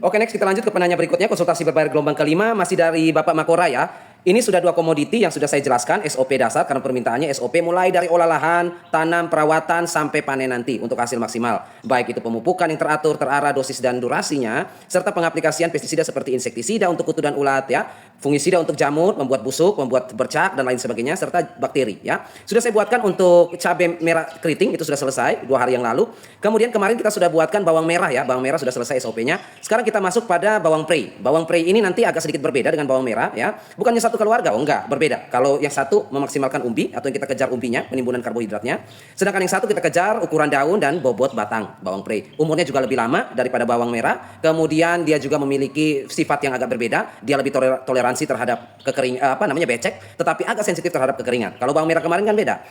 Oke, next kita lanjut ke penanya berikutnya, konsultasi berbayar gelombang kelima, masih dari Bapak Makora ya. Ini sudah dua komoditi yang sudah saya jelaskan, SOP dasar karena permintaannya SOP mulai dari olah lahan, tanam, perawatan, sampai panen nanti untuk hasil maksimal. Baik itu pemupukan yang teratur, terarah, dosis dan durasinya, serta pengaplikasian pestisida seperti insektisida untuk kutu dan ulat ya, fungisida untuk jamur, membuat busuk, membuat bercak dan lain sebagainya, serta bakteri ya. Sudah saya buatkan untuk cabai merah keriting, itu sudah selesai 2 hari yang lalu. Kemudian kemarin kita sudah buatkan bawang merah ya, bawang merah sudah selesai SOP-nya. Sekarang kita masuk pada bawang prei. Bawang prei ini nanti agak sedikit berbeda dengan bawang merah ya. Bukannya satu keluarga, oh enggak, berbeda. Kalau yang satu memaksimalkan umbi atau yang kita kejar umbinya, penimbunan karbohidratnya. Sedangkan yang satu kita kejar ukuran daun dan bobot batang bawang prei. Umurnya juga lebih lama daripada bawang merah. Kemudian dia juga memiliki sifat yang agak berbeda. Dia lebih toleransi terhadap becek, tetapi agak sensitif terhadap kekeringan. Kalau bawang merah kemarin kan beda.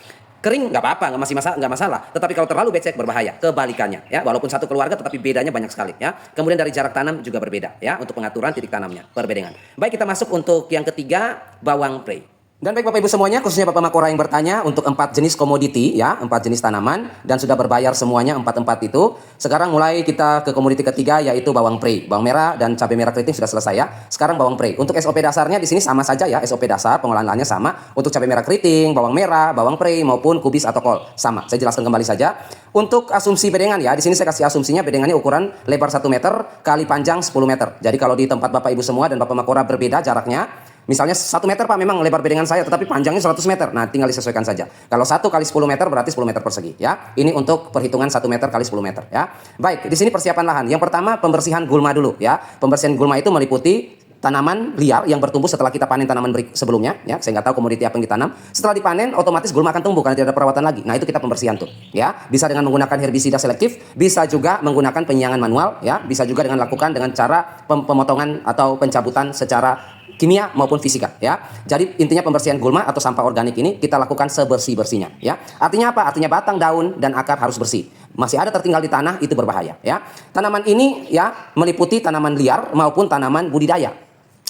Kering nggak apa-apa, nggak masalah. Tetapi kalau terlalu becek berbahaya. Kebalikannya, ya. Walaupun satu keluarga, tetapi bedanya banyak sekali, ya. Kemudian dari jarak tanam juga berbeda, ya. Untuk pengaturan titik tanamnya, perbedaangan. Baik, kita masuk untuk yang ketiga, bawang prei. Dan baik Bapak Ibu semuanya, khususnya Bapak Makora yang bertanya untuk 4 jenis komoditi ya, 4 jenis tanaman dan sudah berbayar semuanya 4 itu. Sekarang mulai kita ke komoditi ketiga yaitu bawang prei. Bawang merah dan cabai merah keriting sudah selesai ya. Sekarang bawang prei. Untuk SOP dasarnya di sini sama saja ya, SOP dasar pengolahan lahannya sama. Untuk cabai merah keriting, bawang merah, bawang prei maupun kubis atau kol sama. Saya jelaskan kembali saja. Untuk asumsi bedengan ya, di sini saya kasih asumsinya bedengannya ukuran lebar 1 meter kali panjang 10 meter. Jadi kalau di tempat Bapak Ibu semua dan Bapak Makora berbeda jaraknya, misalnya 1 meter Pak, memang lebar bedengan saya, tetapi panjangnya 100 meter. Nah, tinggal disesuaikan saja. Kalau 1 kali 10 meter berarti 10 meter persegi ya. Ini untuk perhitungan 1 meter kali 10 meter ya. Baik, di sini persiapan lahan. Yang pertama pembersihan gulma dulu ya. Pembersihan gulma itu meliputi tanaman liar yang bertumbuh setelah kita panen tanaman sebelumnya ya. Saya nggak tahu komoditi apa yang ditanam. Setelah dipanen otomatis gulma akan tumbuh karena tidak ada perawatan lagi. Nah, itu kita pembersihan tuh ya. Bisa dengan menggunakan herbisida selektif, bisa juga menggunakan penyiangan manual ya, bisa juga dengan lakukan dengan cara pemotongan atau pencabutan secara kimia maupun fisika ya. Jadi intinya pembersihan gulma atau sampah organik ini kita lakukan sebersih-bersihnya ya. Artinya apa? Artinya batang, daun dan akar harus bersih. Masih ada tertinggal di tanah itu berbahaya ya. Tanaman ini ya meliputi tanaman liar maupun tanaman budidaya.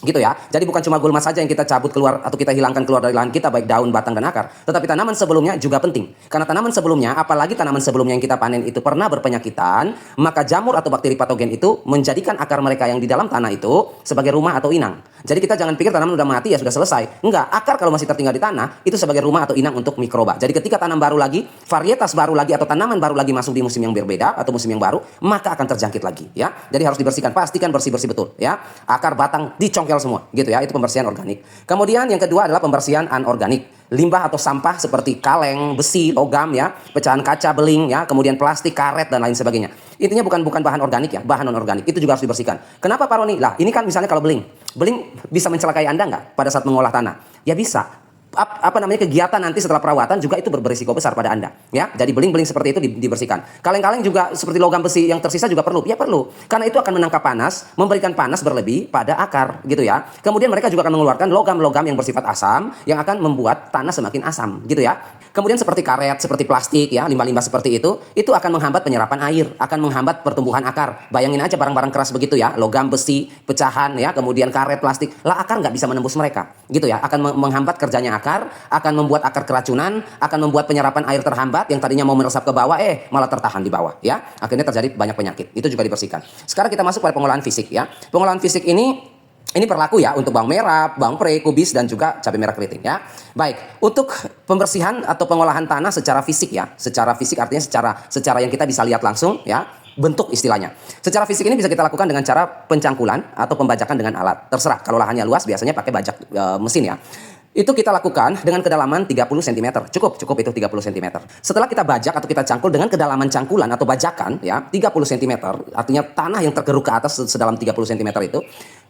Gitu ya. Jadi bukan cuma gulma saja yang kita cabut keluar atau kita hilangkan keluar dari lahan kita, baik daun, batang dan akar, tetapi tanaman sebelumnya juga penting. Karena tanaman sebelumnya, apalagi tanaman sebelumnya yang kita panen itu pernah berpenyakitan, maka jamur atau bakteri patogen itu menjadikan akar mereka yang di dalam tanah itu sebagai rumah atau inang. Jadi kita jangan pikir tanaman udah mati ya sudah selesai. Enggak, akar kalau masih tertinggal di tanah itu sebagai rumah atau inang untuk mikroba. Jadi ketika tanam baru lagi, varietas baru lagi atau tanaman baru lagi masuk di musim yang berbeda atau musim yang baru, maka akan terjangkit lagi ya. Jadi harus dibersihkan, pastikan bersih-bersih betul ya. Akar, batang dicongkel semua gitu ya, itu pembersihan organik. Kemudian yang kedua adalah pembersihan anorganik. Limbah atau sampah seperti kaleng, besi, logam ya, pecahan kaca, beling ya, kemudian plastik, karet dan lain sebagainya. Intinya bukan bahan organik ya, bahan non organik. Itu juga harus dibersihkan. Kenapa Pak Roni? Lah, ini kan misalnya kalau beling. Beling bisa mencelakai Anda nggak pada saat mengolah tanah? Ya bisa. Kegiatan nanti setelah perawatan juga itu berisiko besar pada Anda ya. Jadi beling-beling seperti itu dibersihkan. Kaleng-kaleng juga seperti logam besi yang tersisa juga perlu. Ya perlu. Karena itu akan menangkap panas, memberikan panas berlebih pada akar gitu ya. Kemudian mereka juga akan mengeluarkan logam-logam yang bersifat asam yang akan membuat tanah semakin asam gitu ya. Kemudian seperti karet, seperti plastik ya, limbah-limbah seperti itu akan menghambat penyerapan air, akan menghambat pertumbuhan akar. Bayangin aja barang-barang keras begitu ya, logam, besi, pecahan ya, kemudian karet, plastik. Lah akar nggak bisa menembus mereka gitu ya, akan menghambat kerjanya akar, akan membuat akar keracunan, akan membuat penyerapan air terhambat yang tadinya mau meresap ke bawah malah tertahan di bawah ya. Akhirnya terjadi banyak penyakit. Itu juga dibersihkan. Sekarang kita masuk pada pengolahan fisik ya. Pengolahan fisik ini berlaku ya untuk bawang merah, bawang prei, kubis dan juga cabai merah keriting ya. Baik, untuk pembersihan atau pengolahan tanah secara fisik ya. Secara fisik artinya secara yang kita bisa lihat langsung ya. Bentuk istilahnya. Secara fisik ini bisa kita lakukan dengan cara pencangkulan atau pembajakan dengan alat. Terserah, kalau lahannya luas biasanya pakai bajak mesin ya. Itu kita lakukan dengan kedalaman 30 cm. Cukup itu 30 cm. Setelah kita bajak atau kita cangkul dengan kedalaman cangkulan atau bajakan ya 30 cm, artinya tanah yang tergeruk ke atas sedalam 30 cm itu,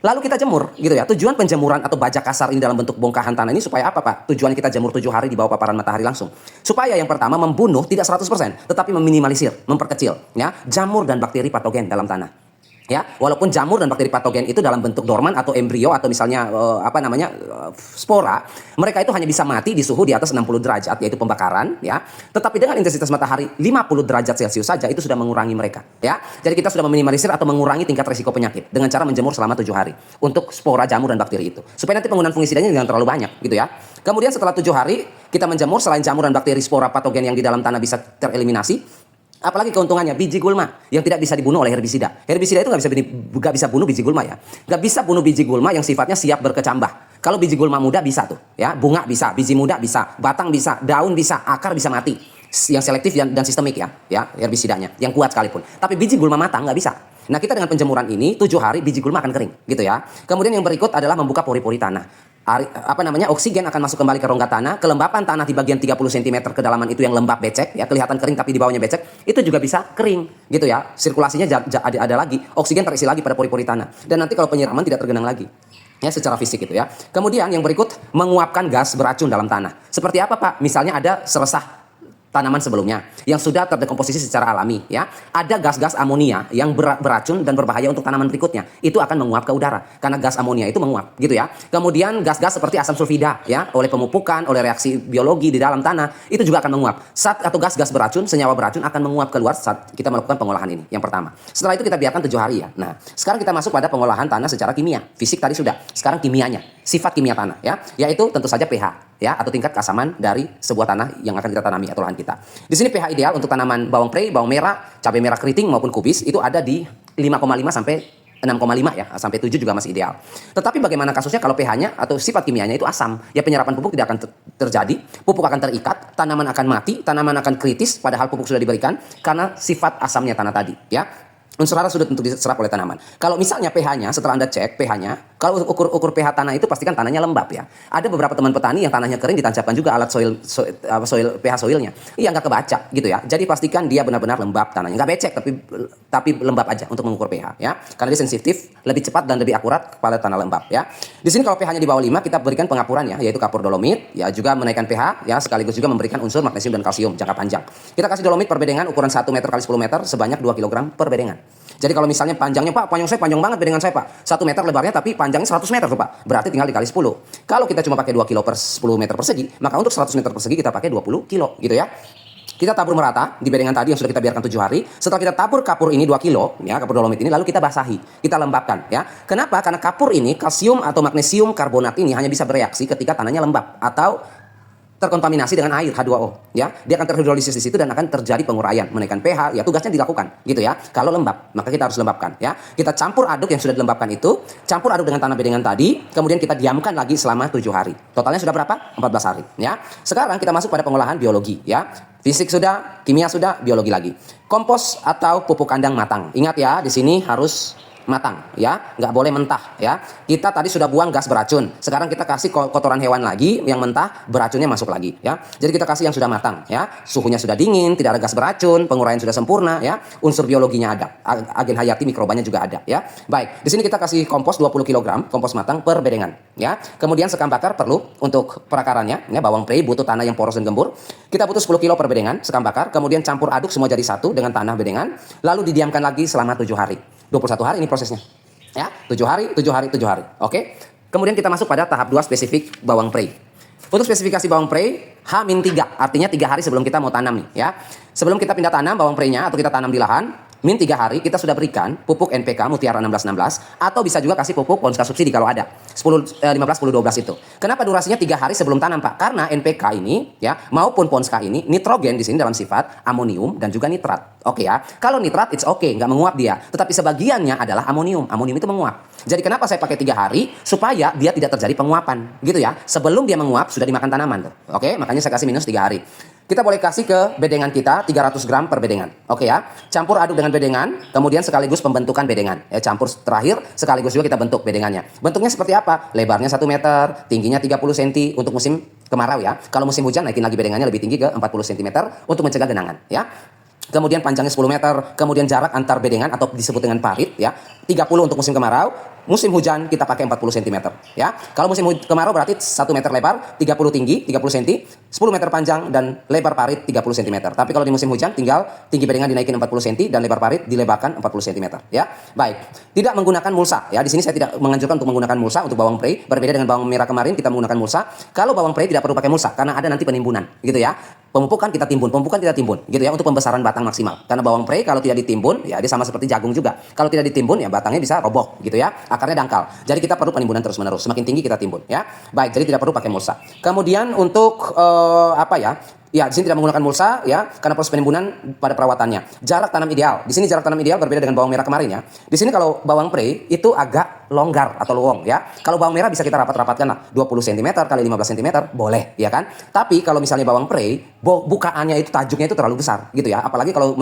lalu kita jemur gitu ya. Tujuan penjemuran atau bajak kasar ini dalam bentuk bongkahan tanah ini supaya apa Pak? Tujuan kita jemur 7 hari di bawah paparan matahari langsung. Supaya yang pertama membunuh tidak 100%, tetapi meminimalisir, memperkecil ya jamur dan bakteri patogen dalam tanah. Ya, walaupun jamur dan bakteri patogen itu dalam bentuk dorman atau embrio atau misalnya spora, mereka itu hanya bisa mati di suhu di atas 60 derajat yaitu pembakaran ya. Tetapi dengan intensitas matahari 50 derajat Celcius saja itu sudah mengurangi mereka ya. Jadi kita sudah meminimalisir atau mengurangi tingkat risiko penyakit dengan cara menjemur selama 7 hari untuk spora, jamur dan bakteri itu. Supaya nanti penggunaan fungisidanya jangan terlalu banyak gitu ya. Kemudian setelah 7 hari kita menjemur, selain jamur dan bakteri spora patogen yang di dalam tanah bisa tereliminasi, Apalagi keuntungannya biji gulma yang tidak bisa dibunuh oleh herbisida. Herbisida itu nggak bisa bunuh biji gulma ya. Nggak bisa bunuh biji gulma yang sifatnya siap berkecambah. Kalau biji gulma muda bisa tuh, ya bunga bisa, biji muda bisa, batang bisa, daun bisa, akar bisa mati. Yang selektif dan sistemik ya herbisidanya, yang kuat sekalipun. Tapi biji gulma matang nggak bisa. Nah kita dengan penjemuran ini 7 hari biji gulma akan kering, gitu ya. Kemudian yang berikut adalah membuka pori-pori tanah. Oksigen akan masuk kembali ke rongga tanah, kelembapan tanah di bagian 30 cm kedalaman itu yang lembab becek ya, kelihatan kering tapi di bawahnya becek, itu juga bisa kering gitu ya. Sirkulasinya ada lagi, oksigen terisi lagi pada pori-pori tanah. Dan nanti kalau penyiraman tidak tergenang lagi. Ya secara fisik gitu ya. Kemudian yang berikut menguapkan gas beracun dalam tanah. Seperti apa Pak? Misalnya ada seresah tanaman sebelumnya yang sudah terdekomposisi secara alami ya, ada gas-gas amonia yang beracun dan berbahaya untuk tanaman berikutnya, itu akan menguap ke udara karena gas amonia itu menguap gitu ya. Kemudian gas-gas seperti asam sulfida ya, oleh pemupukan, oleh reaksi biologi di dalam tanah itu juga akan menguap. Atau gas-gas beracun, senyawa beracun akan menguap keluar saat kita melakukan pengolahan ini. Yang pertama. Setelah itu kita biarkan 7 hari ya. Nah, sekarang kita masuk pada pengolahan tanah secara kimia. Fisik tadi sudah. Sekarang kimianya, sifat kimia tanah ya, yaitu tentu saja pH ya, atau tingkat keasaman dari sebuah tanah yang akan kita tanami atau lahan kita. Di sini pH ideal untuk tanaman bawang prei, bawang merah, cabai merah keriting maupun kubis itu ada di 5,5 sampai 6,5 ya, sampai 7 juga masih ideal. Tetapi bagaimana kasusnya kalau pH-nya atau sifat kimianya itu asam? Ya penyerapan pupuk tidak akan terjadi, pupuk akan terikat, tanaman akan mati, tanaman akan kritis padahal pupuk sudah diberikan karena sifat asamnya tanah tadi ya. Unsur hara sulit untuk diserap oleh tanaman. Kalau misalnya pH-nya, setelah Anda cek pH-nya, kalau ukur pH tanah itu pastikan tanahnya lembab ya. Ada beberapa teman petani yang tanahnya kering ditancapkan juga alat pH soilnya. Iya nggak kebaca gitu ya. Jadi pastikan dia benar-benar lembab tanahnya. Nggak becek tapi lembab aja untuk mengukur pH ya. Karena dia sensitif, lebih cepat dan lebih akurat kepada tanah lembab ya. Di sini kalau pH-nya di bawah 5 kita berikan pengapuran ya, yaitu kapur dolomit ya, juga menaikkan pH ya, sekaligus juga memberikan unsur magnesium dan kalsium jangka panjang. Kita kasih dolomit per bedengan ukuran 1 meter x 10 meter sebanyak 2 kg per bedengan. Jadi kalau misalnya panjangnya Pak, panjang banget bedengan saya Pak, 1 meter lebarnya tapi panjangnya 100 meter tuh Pak, berarti tinggal dikali 10. Kalau kita cuma pakai 2 kilo per 10 meter persegi, maka untuk 100 meter persegi kita pakai 20 kilo gitu ya. Kita tabur merata di bedengan tadi yang sudah kita biarkan 7 hari. Setelah kita tabur kapur ini 2 kilo ya, kapur dolomit ini, lalu kita basahi, kita lembabkan ya. Kenapa? Karena kapur ini kalsium atau magnesium karbonat ini hanya bisa bereaksi ketika tanahnya lembab atau terkontaminasi dengan air H2O ya, dia akan terhidrolisis di situ dan akan terjadi penguraian, menaikkan pH ya, tugasnya dilakukan gitu ya. Kalau lembab maka kita harus lembabkan ya, kita campur aduk yang sudah dilembabkan itu, campur aduk dengan tanah bedengan tadi, kemudian kita diamkan lagi selama 7 hari. Totalnya sudah berapa? 14 hari ya. Sekarang kita masuk pada pengolahan biologi ya, fisik sudah, kimia sudah, biologi lagi. Kompos atau pupuk kandang matang, ingat ya, di sini harus matang ya, nggak boleh mentah ya. Kita tadi sudah buang gas beracun, sekarang kita kasih kotoran hewan lagi yang mentah, beracunnya masuk lagi ya. Jadi kita kasih yang sudah matang ya, suhunya sudah dingin, tidak ada gas beracun, penguraian sudah sempurna ya, unsur biologinya ada, agen hayati mikrobanya juga ada ya. Baik, di sini kita kasih kompos 20 kg kompos matang per bedengan ya. Kemudian sekam bakar perlu untuk perakarannya ya, bawang prei butuh tanah yang poros dan gembur, kita butuh 10 kg per bedengan sekam bakar, kemudian campur aduk semua jadi satu dengan tanah bedengan, lalu didiamkan lagi selama 7 hari. 21 hari ini prosesnya ya, 7 hari. Oke, kemudian kita masuk pada tahap 2 spesifik bawang prei. Untuk spesifikasi bawang prei H-3, artinya 3 hari sebelum kita mau tanam nih ya. Sebelum kita pindah tanam bawang preinya atau kita tanam di lahan, min 3 hari kita sudah berikan pupuk NPK Mutiara 1616 atau bisa juga kasih pupuk Ponska subsidi kalau ada 15 10 12 itu. Kenapa durasinya 3 hari sebelum tanam Pak? Karena NPK ini ya maupun Ponska ini nitrogen di sini dalam sifat amonium dan juga nitrat. Oke ya. Kalau nitrat it's okay, nggak menguap dia. Tetapi sebagiannya adalah amonium. Amonium itu menguap. Jadi kenapa saya pakai 3 hari? Supaya dia tidak terjadi penguapan gitu ya. Sebelum dia menguap sudah dimakan tanaman tuh. Oke, makanya saya kasih minus 3 hari. Kita boleh kasih ke bedengan kita 300 gram per bedengan. Oke ya. Campur aduk dengan bedengan, kemudian sekaligus pembentukan bedengan. Ya, campur terakhir sekaligus juga kita bentuk bedengannya. Bentuknya seperti apa? Lebarnya 1 meter, tingginya 30 cm untuk musim kemarau ya. Kalau musim hujan naikin lagi bedengannya lebih tinggi ke 40 cm untuk mencegah genangan ya. Kemudian panjangnya 10 meter, kemudian jarak antar bedengan atau disebut dengan parit ya, 30 untuk musim kemarau, musim hujan kita pakai 40 cm ya. Kalau musim kemarau berarti 1 meter lebar, 30 tinggi, 30 cm, 10 meter panjang dan lebar parit 30 cm. Tapi kalau di musim hujan tinggal tinggi bedengan dinaikin 40 cm dan lebar parit dilebarkan 40 cm ya. Baik, tidak menggunakan mulsa ya. Di sini saya tidak menganjurkan untuk menggunakan mulsa untuk bawang prei, berbeda dengan bawang merah kemarin kita menggunakan mulsa. Kalau bawang prei tidak perlu pakai mulsa karena ada nanti penimbunan gitu ya. Pemupukan kita timbun gitu ya untuk pembesaran batang maksimal. Karena bawang prei kalau tidak ditimbun ya dia sama seperti jagung juga. Kalau tidak ditimbun ya batangnya bisa roboh gitu ya. akarnya dangkal. Jadi kita perlu penimbunan terus-menerus. Semakin tinggi kita timbun, ya. Baik, jadi tidak perlu pakai mulsa. Kemudian untuk apa ya? Ya, di sini tidak menggunakan mulsa ya, karena proses penimbunan pada perawatannya. Jarak tanam ideal. Di sini jarak tanam ideal berbeda dengan bawang merah kemarin ya. Di sini kalau bawang pre itu agak longgar atau luwong ya. Kalau bawang merah bisa kita rapat-rapatkan lah, 20 cm kali 15 cm boleh ya kan. Tapi kalau misalnya bawang pre, bukaannya itu tajuknya itu terlalu besar gitu ya. Apalagi kalau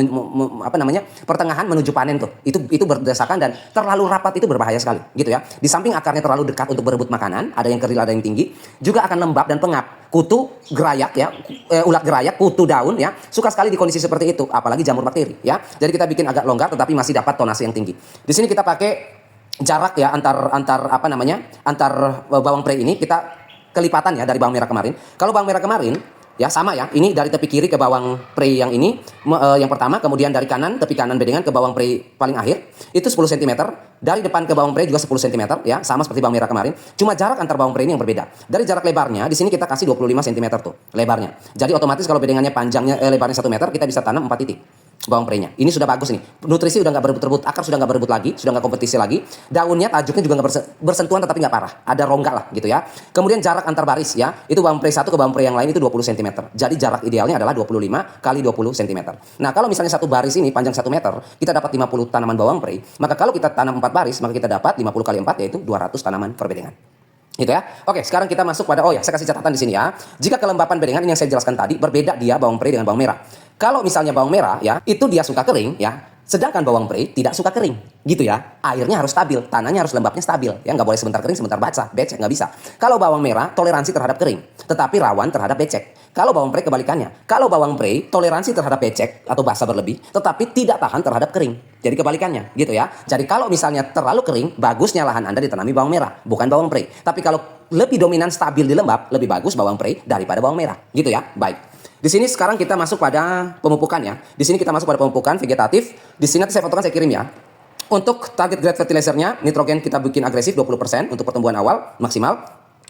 pertengahan menuju panen tuh. Itu berdasarkan dan terlalu rapat itu berbahaya sekali gitu ya. Di samping akarnya terlalu dekat untuk berebut makanan, ada yang keril ada yang tinggi, juga akan lembab dan pengap. Kutu gerayak ya, ulat gerayak, kutu daun ya, suka sekali di kondisi seperti itu, apalagi jamur bakteri ya. Jadi kita bikin agak longgar tetapi masih dapat tonase yang tinggi. Di sini kita pakai jarak ya antar bawang pre ini kita kelipatan ya dari bawang merah kemarin. Kalau bawang merah kemarin ya sama ya, ini dari tepi kiri ke bawang pre yang ini yang pertama, kemudian dari kanan tepi kanan bedengan ke bawang pre paling akhir itu 10 cm, dari depan ke bawang pre juga 10 cm ya, sama seperti bawang merah kemarin. Cuma jarak antar bawang pre ini yang berbeda. Dari jarak lebarnya di sini kita kasih 25 cm tuh lebarnya. Jadi otomatis kalau bedengannya panjangnya lebarnya 1 meter, kita bisa tanam 4 titik bawang prenya. Ini sudah bagus nih. Nutrisi udah nggak berebut-rebut, akar sudah nggak berebut lagi, sudah nggak kompetisi lagi. Daunnya, tajuknya juga nggak bersentuhan tetapi nggak parah. Ada rongga lah gitu ya. Kemudian jarak antar baris ya, itu bawang pre satu ke bawang pre yang lain itu 20 cm. Jadi jarak idealnya adalah 25 kali 20 cm. Nah, kalau misalnya satu baris ini panjang 1 meter, kita dapat 50 tanaman bawang pre, maka kalau kita tanam 4 baris, maka kita dapat 50 kali 4 yaitu 200 tanaman perbedengan. Gitu ya. Oke, sekarang kita masuk pada, oh ya, saya kasih catatan di sini ya. Jika kelembapan bedengan ini yang saya jelaskan tadi, berbeda dia bawang pre dengan bawang merah. Kalau misalnya bawang merah ya, itu dia suka kering ya. Sedangkan bawang pre tidak suka kering, gitu ya. Airnya harus stabil, tanahnya harus lembabnya stabil, ya nggak boleh sebentar kering sebentar basah, becek nggak bisa. Kalau bawang merah toleransi terhadap kering, tetapi rawan terhadap becek. Kalau bawang pre kebalikannya, kalau bawang pre toleransi terhadap becek atau basah berlebih, tetapi tidak tahan terhadap kering. Jadi kebalikannya, gitu ya. Jadi kalau misalnya terlalu kering, bagusnya lahan Anda ditanami bawang merah, bukan bawang pre. Tapi kalau lebih dominan stabil di lembab, lebih bagus bawang pre daripada bawang merah, gitu ya. Baik. Di sini sekarang kita masuk pada pemupukan ya. Di sini kita masuk pada pemupukan vegetatif. Di sini nanti saya fotokan, saya kirim ya. Untuk target grade fertilizernya, nitrogen kita bikin agresif 20% untuk pertumbuhan awal maksimal.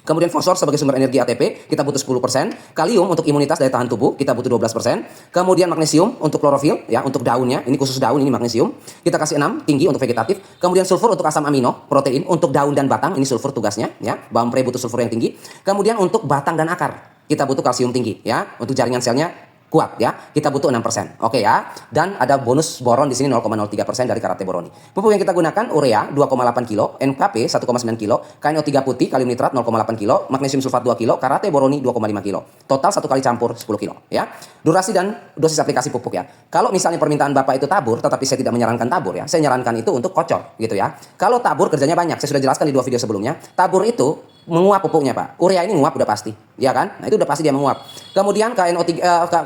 Kemudian fosfor sebagai sumber energi ATP kita butuh 10%, kalium untuk imunitas daya tahan tubuh kita butuh 12%, kemudian magnesium untuk klorofil ya, untuk daunnya, ini khusus daun ini magnesium, kita kasih 6 tinggi untuk vegetatif, kemudian sulfur untuk asam amino, protein untuk daun dan batang, ini sulfur tugasnya ya, bawang pre butuh sulfur yang tinggi, kemudian untuk batang dan akar kita butuh kalsium tinggi ya, untuk jaringan selnya kuat ya, kita butuh 6%. Oke ya. Dan ada bonus boron di sini 0,03% dari karate boroni. Pupuk yang kita gunakan urea 2,8 kilo, NPK 1,9 kilo, KNO3 putih, kalium nitrat 0,8 kilo, magnesium sulfat 2 kilo, karate boroni 2,5 kilo. Total 1 kali campur 10 kilo ya. Durasi dan dosis aplikasi pupuk ya. Kalau misalnya permintaan Bapak itu tabur, tetapi saya tidak menyarankan tabur ya. Saya nyarankan itu untuk kocor gitu ya. Kalau tabur kerjanya banyak. Saya sudah jelaskan di 2 video sebelumnya. Tabur itu menguap pupuknya Pak. Urea ini menguap udah pasti, ya kan? Nah itu udah pasti dia menguap. Kemudian KNO3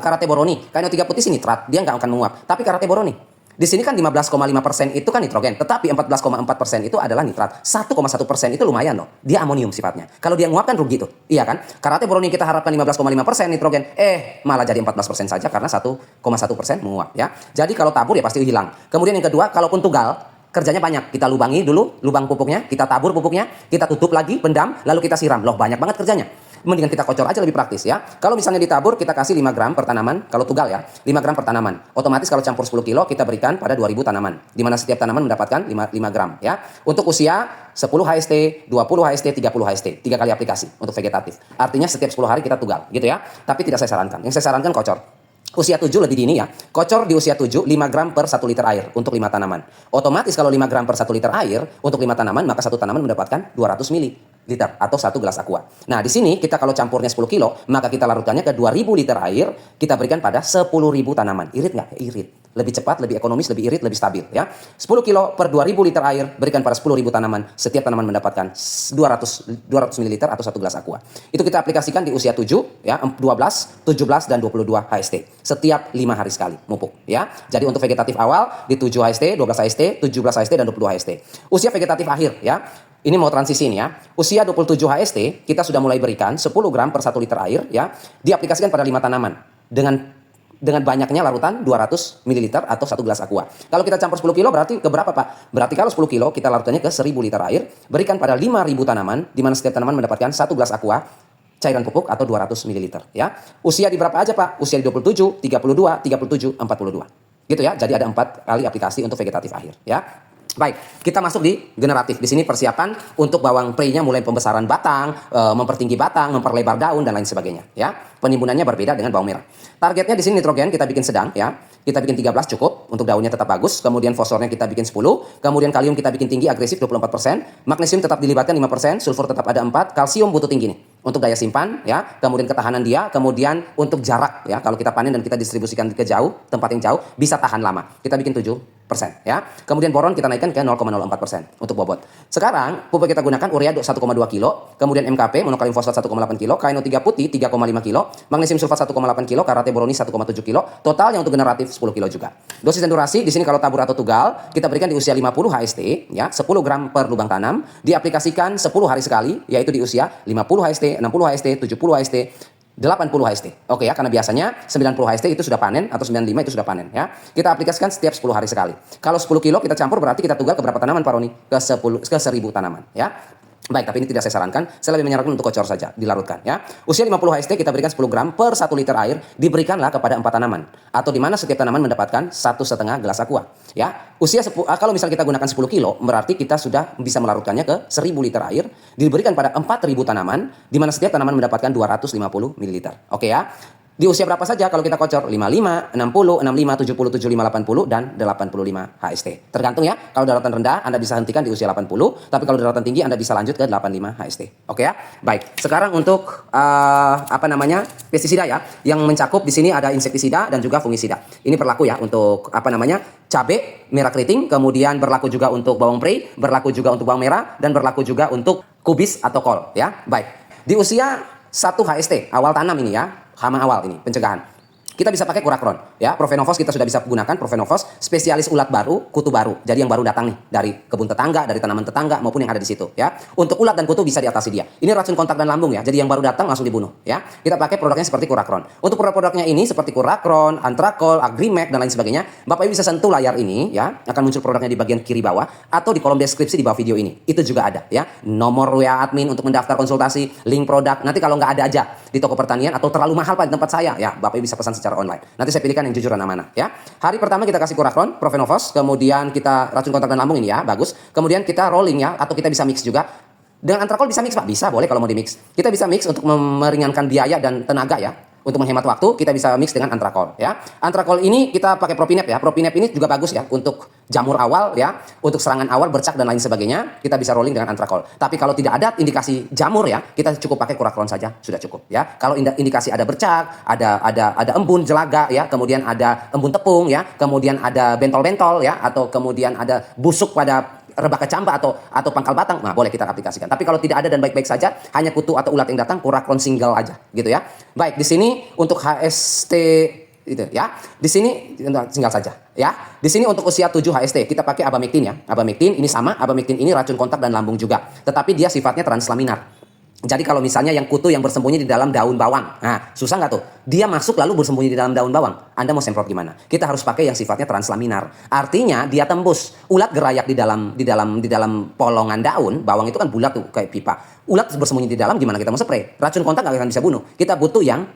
karate boroni, KNO3 putih sih nitrat, dia nggak akan menguap. Tapi karate boroni, di sini kan 15,5% itu kan nitrogen, tetapi 14,4% itu adalah nitrat. 1,1% itu lumayan loh. Dia amonium sifatnya. Kalau dia menguap kan rugi tuh, iya kan? Karate boroni kita harapkan 15,5% nitrogen, malah jadi 14% saja karena 1,1% menguap ya. Jadi kalau tabur ya pasti hilang. Kemudian yang kedua, kalaupun tunggal, kerjanya banyak. Kita lubangi dulu lubang pupuknya, kita tabur pupuknya, kita tutup lagi, pendam, lalu kita siram. Loh, banyak banget kerjanya. Mendingan kita kocor aja, lebih praktis ya. Kalau misalnya ditabur, kita kasih 5 gram per tanaman, kalau tunggal ya, 5 gram per tanaman. Otomatis kalau campur 10 kilo, kita berikan pada 2000 tanaman. Di mana setiap tanaman mendapatkan 5 gram ya. Untuk usia 10 HST, 20 HST, 30 HST. 3 kali aplikasi untuk vegetatif. Artinya setiap 10 hari kita tunggal gitu ya. Tapi tidak saya sarankan. Yang saya sarankan kocor. Usia 7 lebih dini ya. Kocor di usia 7 5 gram per 1 liter air untuk 5 tanaman. Otomatis kalau 5 gram per 1 liter air untuk 5 tanaman, maka satu tanaman mendapatkan 200 mililiter atau 1 gelas aqua. Nah, di sini kita kalau campurnya 10 kilo, maka kita larutkannya ke 2000 liter air, kita berikan pada 10.000 tanaman. Irit nggak? Irit. Lebih cepat, lebih ekonomis, lebih irit, lebih stabil ya. 10 kilo per 2000 liter air, berikan pada 10.000 tanaman. Setiap tanaman mendapatkan 200 mililiter atau 1 gelas aqua. Itu kita aplikasikan di usia 7 ya, 12, 17 dan 22 HST. Setiap 5 hari sekali mupuk ya. Jadi untuk vegetatif awal di 7 HST, 12 HST, 17 HST dan 22 HST. Usia vegetatif akhir ya. Ini mau transisi nih ya. Usia 27 HST kita sudah mulai berikan 10 gram per 1 liter air ya. Diaplikasikan pada 5 tanaman dengan banyaknya larutan 200 ml atau 1 gelas aqua. Kalau kita campur 10 kilo berarti ke berapa Pak? Berarti kalau 10 kilo kita larutkannya ke 1000 liter air, berikan pada 5000 tanaman, di mana setiap tanaman mendapatkan 1 gelas aqua, cairan pupuk atau 200 ml ya. Usia di berapa aja Pak? Usia di 27, 32, 37, 42. Gitu ya. Jadi ada 4 kali aplikasi untuk vegetatif akhir ya. Baik, kita masuk di generatif. Di sini persiapan untuk bawang prei-nya mulai pembesaran batang, mempertinggi batang, memperlebar daun dan lain sebagainya. Ya, penimbunannya berbeda dengan bawang merah. Targetnya di sini nitrogen kita bikin sedang, ya. Kita bikin 13 cukup untuk daunnya tetap bagus. Kemudian fosfornya kita bikin 10. Kemudian kalium kita bikin tinggi agresif 24%. Magnesium tetap dilibatkan 5%. Sulfur tetap ada 4. Kalsium butuh tinggi nih untuk daya simpan, ya. Kemudian ketahanan dia. Kemudian untuk jarak, ya. Kalau kita panen dan kita distribusikan ke jauh, tempat yang jauh, bisa tahan lama. Kita bikin 7%, ya. Kemudian boron kita naikkan ke 0,04% untuk bobot. Sekarang pupuk kita gunakan urea 1,2 kilo, kemudian MKP monokalium fosfat 1,8 kilo, KNO3 putih 3,5 kilo, magnesium sulfat 1,8 kilo, karate boronis 1,7 kilo, totalnya untuk generatif 10 kilo juga. Dosis dan durasi di sini kalau tabur atau tugal kita berikan di usia 50 HST, ya, 10 gram per lubang tanam, diaplikasikan 10 hari sekali, yaitu di usia 50 HST, 60 HST, 70 HST, 80 HST. Oke ya, karena biasanya 90 HST itu sudah panen atau 95 itu sudah panen, ya. Kita aplikasikan setiap 10 hari sekali. Kalau 10 kilo kita campur berarti kita tugal ke berapa tanaman Pak Roni? Ke 1000 tanaman, ya. Baik, tapi ini tidak saya sarankan. Saya lebih menyarankan untuk kocor saja, dilarutkan, ya. Usia 50 HST kita berikan 10 gram per 1 liter air, diberikanlah kepada 4 tanaman. Atau di mana setiap tanaman mendapatkan 1,5 gelas aqua, ya. Kalau misalnya kita gunakan 10 kilo, berarti kita sudah bisa melarutkannya ke 1000 liter air, diberikan pada 4000 tanaman, di mana setiap tanaman mendapatkan 250 ml. Oke ya. Di usia berapa saja kalau kita kocor? 55, 60, 65, 70, 75, 80, dan 85 HST. Tergantung ya, kalau daratan rendah Anda bisa hentikan di usia 80, tapi kalau daratan tinggi Anda bisa lanjut ke 85 HST. Oke ya? Baik, sekarang untuk pestisida ya, yang mencakup di sini ada insektisida dan juga fungisida. Ini berlaku ya untuk cabai merah keriting, kemudian berlaku juga untuk bawang prei, berlaku juga untuk bawang merah, dan berlaku juga untuk kubis atau kol ya. Baik, di usia 1 HST awal tanam ini ya, hama awal ini, pencegahan. Kita bisa pakai Kurakron, ya. Profenovos kita sudah bisa gunakan, Profenovos spesialis ulat baru, kutu baru. Jadi yang baru datang nih dari kebun tetangga, dari tanaman tetangga maupun yang ada di situ, ya. Untuk ulat dan kutu bisa diatasi dia. Ini racun kontak dan lambung ya. Jadi yang baru datang langsung dibunuh, ya. Kita pakai produknya seperti Kurakron. Untuk produk-produknya ini seperti Kurakron, Antrakol, Agrimek dan lain sebagainya, Bapak Ibu bisa sentuh layar ini, ya. Akan muncul produknya di bagian kiri bawah atau di kolom deskripsi di bawah video ini. Itu juga ada, ya. Nomor WA admin untuk mendaftar konsultasi, link produk. Nanti kalau nggak ada aja di toko pertanian atau terlalu mahal Pak di tempat saya, ya Bapak Ibu bisa pesan secara online. Nanti saya pilihkan yang jujur dan amanah, ya. Hari pertama kita kasih Kurakron, Profenovos, kemudian kita racun kontak dan lambung ini ya, bagus. Kemudian kita rolling ya, atau kita bisa mix juga. Dengan Antrakol bisa mix Pak? Bisa, boleh kalau mau di mix. Kita bisa mix untuk meringankan biaya dan tenaga ya. Untuk menghemat waktu, kita bisa mix dengan Antrakol ya. Antrakol ini kita pakai Propinep ya. Propinep ini juga bagus ya untuk jamur awal ya, untuk serangan awal, bercak dan lain sebagainya. Kita bisa rolling dengan Antrakol. Tapi kalau tidak ada indikasi jamur ya, kita cukup pakai Kurakron saja sudah cukup ya. Kalau indikasi ada bercak, ada embun jelaga ya, kemudian ada embun tepung ya, kemudian ada bentol-bentol ya, atau kemudian ada busuk pada rebak kecamba atau pangkal batang, nah boleh kita aplikasikan. Tapi kalau tidak ada dan baik-baik saja, hanya kutu atau ulat yang datang, Kurakron single aja, gitu ya. Baik, di sini untuk HST itu ya. Di sini single saja, ya. Di sini untuk usia 7 HST kita pakai Abamectin ya. Abamectin ini sama, Abamectin ini racun kontak dan lambung juga, tetapi dia sifatnya translaminar. Jadi kalau misalnya yang kutu yang bersembunyi di dalam daun bawang, nah susah nggak tuh? Dia masuk lalu bersembunyi di dalam daun bawang. Anda mau semprot gimana? Kita harus pakai yang sifatnya translaminar. Artinya dia tembus. Ulat gerayak di dalam polongan daun. Bawang itu kan bulat tuh kayak pipa. Ulat bersembunyi di dalam, gimana kita mau spray? Racun kontak nggak akan bisa bunuh. Kita butuh yang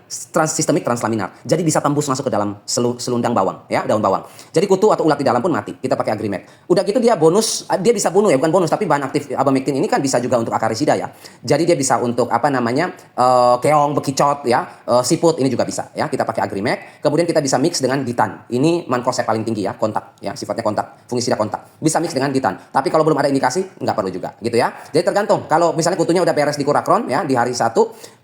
sistemik translaminar. Jadi bisa tembus masuk ke dalam selundang bawang, ya, daun bawang. Jadi kutu atau ulat di dalam pun mati. Kita pakai Agrimek. Udah gitu dia bonus, dia bisa bunuh ya, bukan bonus tapi bahan aktif Abamectin ini kan bisa juga untuk akarisida ya. Jadi dia bisa untuk keong, bekicot ya, siput ini juga bisa ya. Kita pakai Agrimek. Kemudian kita bisa mix dengan Ditan. Ini mankosep paling tinggi ya, kontak ya, sifatnya kontak, fungisida kontak. Bisa mix dengan Ditan. Tapi kalau belum ada indikasi nggak perlu juga gitu ya. Jadi tergantung. Kalau misalnya kutunya udah beres di Kurakron ya, di hari 1,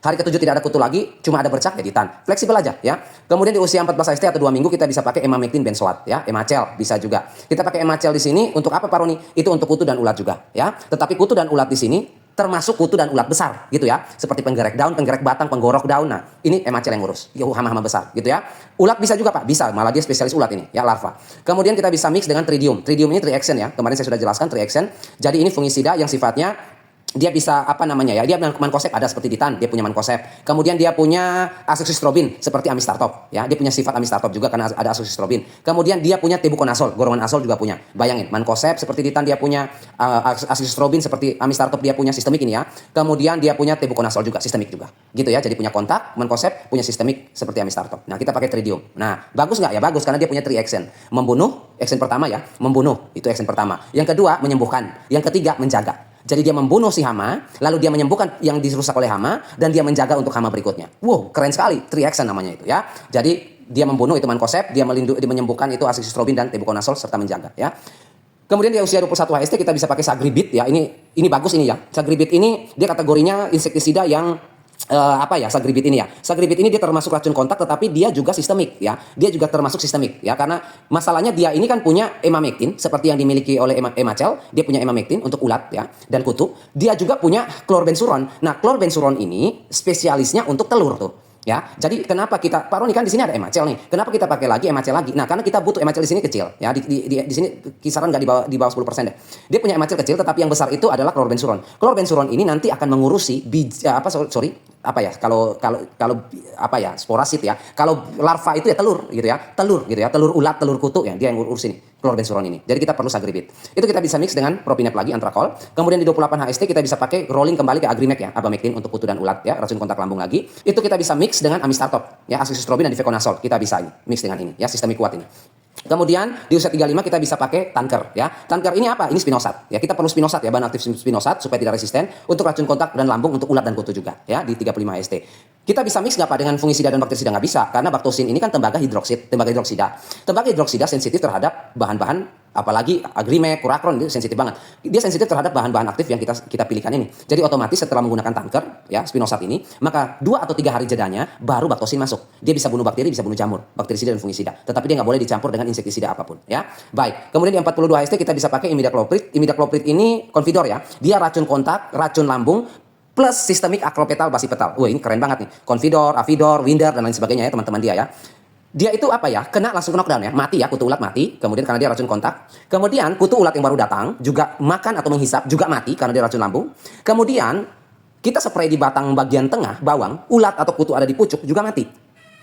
hari ke-7 tidak ada kutu lagi, cuma ada bercak ya Ditan. Fleksibel aja ya. Kemudian di usia 14 HST atau 2 minggu kita bisa pakai Emamectin benzoat ya, Emacel bisa juga. Kita pakai Emacel di sini untuk apa Pak Roni? Itu untuk kutu dan ulat juga ya. Tetapi kutu dan ulat di sini termasuk kutu dan ulat besar gitu ya, seperti penggerek daun, penggerek batang, penggorok daun. Nah ini Emacel yang ngurus, hama-hama besar gitu ya. Ulat bisa juga Pak, bisa, malah dia spesialis ulat ini ya, larva. Kemudian kita bisa mix dengan Tridium. Tridium ini 3-action ya, kemarin saya sudah jelaskan 3-action. Jadi ini fungisida yang sifatnya dia bisa apa namanya ya, dia mankoseb ada seperti Ditan, dia punya mankoseb. Kemudian dia punya azoxystrobin seperti amistartop ya, dia punya sifat amistartop juga karena ada azoxystrobin. Kemudian dia punya tebuconazol, golongan azol juga punya. Bayangin, mankoseb seperti Ditan dia punya azoxystrobin seperti amistartop dia punya sistemik ini ya. Kemudian dia punya tebuconazol juga sistemik juga. Gitu ya, jadi punya kontak, mankoseb punya sistemik seperti amistartop. Nah, kita pakai tritium. Nah, bagus nggak ya? Bagus karena dia punya 3 action. Membunuh, action pertama ya, membunuh, itu action pertama. Yang kedua, menyembuhkan. Yang ketiga, menjaga. Jadi dia membunuh si hama, lalu dia menyembuhkan yang dirusak oleh hama, dan dia menjaga untuk hama berikutnya. Wow, keren sekali. 3 action namanya itu ya. Jadi dia membunuh itu mankoseb, dia menyembuhkan itu azoxystrobin dan tebuconazol serta menjaga ya. Kemudian di usia 21 HST kita bisa pakai sagribit ya. Ini bagus ini ya. Sagribit ini dia kategorinya insektisida yang sagribit ini ya. Sagribit ini dia termasuk racun kontak tetapi dia juga sistemik ya. Dia juga termasuk sistemik ya karena masalahnya dia ini kan punya emamectin seperti yang dimiliki oleh emacel, dia punya emamectin untuk ulat ya dan kutu. Dia juga punya klorbensuron. Nah, klorbensuron ini spesialisnya untuk telur tuh. Ya, jadi kenapa kita Pak Roni kan di sini ada emacel nih. Kenapa kita pakai lagi emacel lagi? Nah, karena kita butuh emacel di sini kecil. Ya, di sini kisaran nggak di bawah 10% deh. Dia punya emacel kecil, tetapi yang besar itu adalah klorbensuron. Klorbensuron ini nanti akan mengurusi sporosit ya. Kalau larva itu ya telur gitu ya. Telur ulat, telur kutu ya, dia yang ngurus ini. Klorbensuron ini. Jadi kita perlu sagribit. Itu kita bisa mix dengan propinep lagi antrakol. Kemudian di 28 HST kita bisa pakai rolling kembali ke agrimek ya, abamectin untuk kutu dan ulat ya, racun kontak lambung lagi. Itu kita bisa mix dengan amistartop ya, azoxystrobin dan difeconazole. Kita bisa ini mix dengan ini ya, sistemik kuat ini. Kemudian di usia 35 kita bisa pakai tanker ya. Tanker ini apa? Ini spinosad ya. Kita perlu spinosad ya, bahan aktif spinosad supaya tidak resisten untuk racun kontak dan lambung untuk ulat dan kutu juga ya di 35 HST. Kita bisa mix nggak Pak dengan fungisida dan bakterisida? Nggak bisa karena baktosin ini kan tembaga hidroksida. Tembaga hidroksida sensitif terhadap bahan-bahan apalagi agrimek, kurakron itu sensitif banget. Dia sensitif terhadap bahan-bahan aktif yang kita pilihkan ini. Jadi otomatis setelah menggunakan tanker ya spinosad ini, maka 2 atau 3 hari jedanya baru baktosin masuk. Dia bisa bunuh bakteri, bisa bunuh jamur, bakterisida dan fungisida. Tetapi dia nggak boleh dicampur dengan insektisida apapun ya. Baik. Kemudian di 42 HST kita bisa pakai imidacloprid. Imidacloprid ini confidor ya. Dia racun kontak, racun lambung plus sistemik akropetal basipetal. Wah, ini keren banget nih. Confidor, avidor, winder dan lain sebagainya ya teman-teman dia ya. Dia itu apa ya, kena langsung knockdown ya, mati ya, kutu ulat mati, kemudian karena dia racun kontak. Kemudian kutu ulat yang baru datang juga makan atau menghisap juga mati karena dia racun lambung. Kemudian kita spray di batang bagian tengah bawang, ulat atau kutu ada di pucuk juga mati.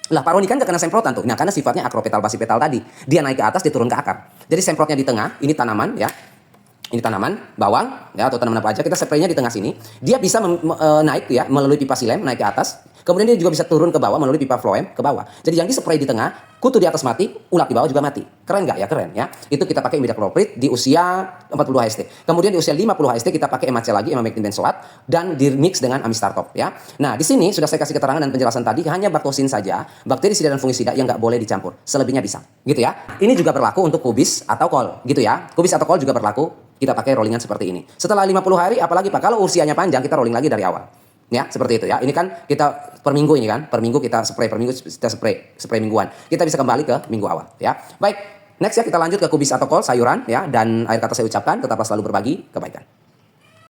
Lah Pak Roni kan gak kena semprotan tuh. Nah karena sifatnya akropetal basipetal tadi, dia naik ke atas, dia turun ke akar. Jadi semprotnya di tengah, ini tanaman ya. Ini tanaman, bawang ya atau tanaman apa aja, kita spraynya di tengah sini. Dia bisa naik ya melalui pipa silem naik ke atas. Kemudian dia juga bisa turun ke bawah melalui pipa floem ke bawah. Jadi yang dispray di tengah, kutu di atas mati, ulat di bawah juga mati. Keren nggak ya? Keren ya. Itu kita pakai imidacloprid di usia 40 HST. Kemudian di usia 50 HST kita pakai emacel lagi, emamectin benzoat dan di mix dengan amistartop ya. Nah, di sini sudah saya kasih keterangan dan penjelasan tadi hanya baktosin saja, bakterisida dan fungisida yang nggak boleh dicampur. Selebihnya bisa. Gitu ya. Ini juga berlaku untuk kubis atau kol, gitu ya. Kubis atau kol juga berlaku. Kita pakai rollingan seperti ini. Setelah 50 hari apalagi Pak, kalau usianya panjang kita rolling lagi dari awal. Ya, seperti itu ya. Ini kan kita per minggu ini kan. Per minggu kita spray, spray mingguan. Kita bisa kembali ke minggu awal ya. Baik, next ya kita lanjut ke kubis atau kol sayuran ya, dan akhir kata saya ucapkan tetaplah selalu berbagi kebaikan.